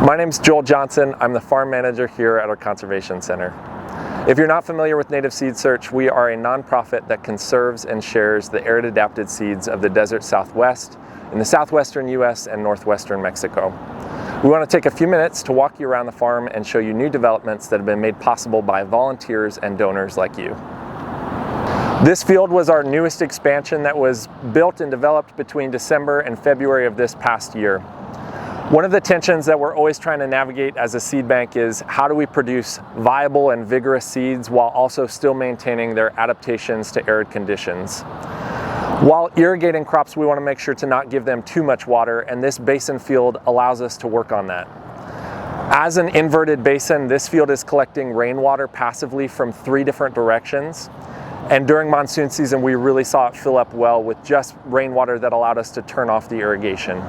My name's Joel Johnson. I'm the farm manager here at our Conservation Center. If you're not familiar with Native Seed Search, we are a nonprofit that conserves and shares the arid-adapted seeds of the desert Southwest in the southwestern U.S. and northwestern Mexico. We want to take a few minutes to walk you around the farm and show you new developments that have been made possible by volunteers and donors like you. This field was our newest expansion that was built and developed between December and February of this past year. One of the tensions that we're always trying to navigate as a seed bank is how do we produce viable and vigorous seeds while also still maintaining their adaptations to arid conditions. While irrigating crops, we want to make sure to not give them too much water, and this basin field allows us to work on that. As an inverted basin, this field is collecting rainwater passively from 3 different directions. And during monsoon season, we really saw it fill up well with just rainwater that allowed us to turn off the irrigation.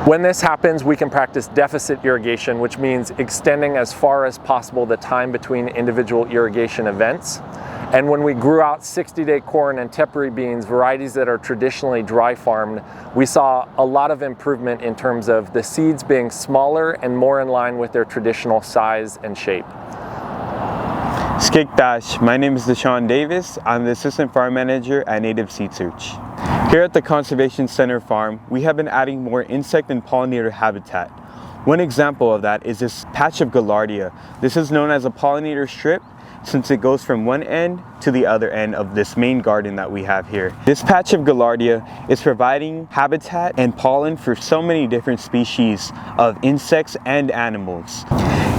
When this happens, we can practice deficit irrigation, which means extending as far as possible the time between individual irrigation events. And when we grew out 60-day corn and tepary beans, varieties that are traditionally dry farmed, we saw a lot of improvement in terms of the seeds being smaller and more in line with their traditional size and shape. Skik Dash, my name is Deshawn Davis. I'm the Assistant Farm Manager at Native Seed Search. Here at the Conservation Center Farm, we have been adding more insect and pollinator habitat. One example of that is this patch of Gaillardia. This is known as a pollinator strip since it goes from one end to the other end of this main garden that we have here. This patch of Gaillardia is providing habitat and pollen for so many different species of insects and animals.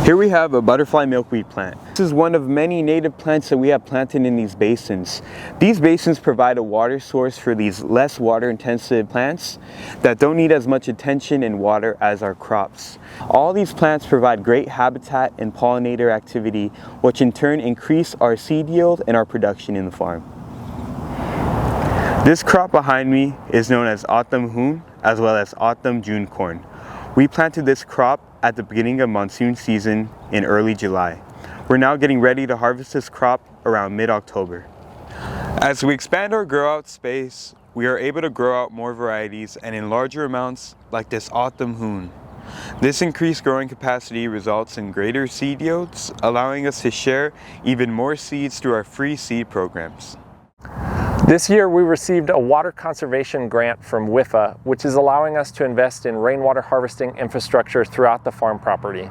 Here we have a butterfly milkweed plant. This is one of many native plants that we have planted in these basins. These basins provide a water source for these less water intensive plants that don't need as much attention and water as our crops. All these plants provide great habitat and pollinator activity, which in turn increase our seed yield and our production in the farm. This crop behind me is known as autumn Hoon, as well as autumn June corn. We planted this crop at the beginning of monsoon season in early July. We're now getting ready to harvest this crop around mid-October. As we expand our grow out space, we are able to grow out more varieties and in larger amounts like this autumn Hoon. This increased growing capacity results in greater seed yields, allowing us to share even more seeds through our free seed programs. This year we received a water conservation grant from WIFA, which is allowing us to invest in rainwater harvesting infrastructure throughout the farm property.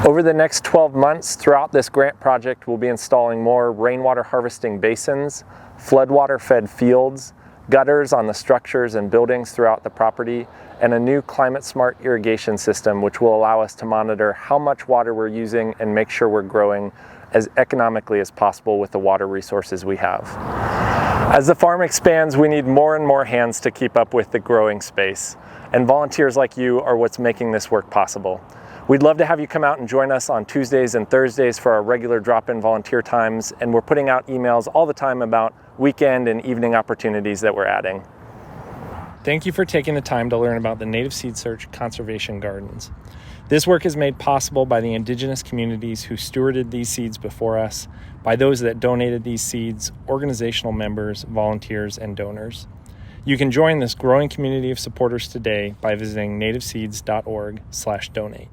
Over the next 12 months throughout this grant project, we'll be installing more rainwater harvesting basins, floodwater fed fields, gutters on the structures and buildings throughout the property, and a new climate smart irrigation system which will allow us to monitor how much water we're using and make sure we're growing as economically as possible with the water resources we have. As the farm expands, we need more and more hands to keep up with the growing space, and volunteers like you are what's making this work possible. We'd love to have you come out and join us on Tuesdays and Thursdays for our regular drop-in volunteer times, and we're putting out emails all the time about weekend and evening opportunities that we're adding. Thank you for taking the time to learn about the Native Seed Search Conservation Gardens. This work is made possible by the indigenous communities who stewarded these seeds before us, by those that donated these seeds, organizational members, volunteers, and donors. You can join this growing community of supporters today by visiting nativeseeds.org/donate.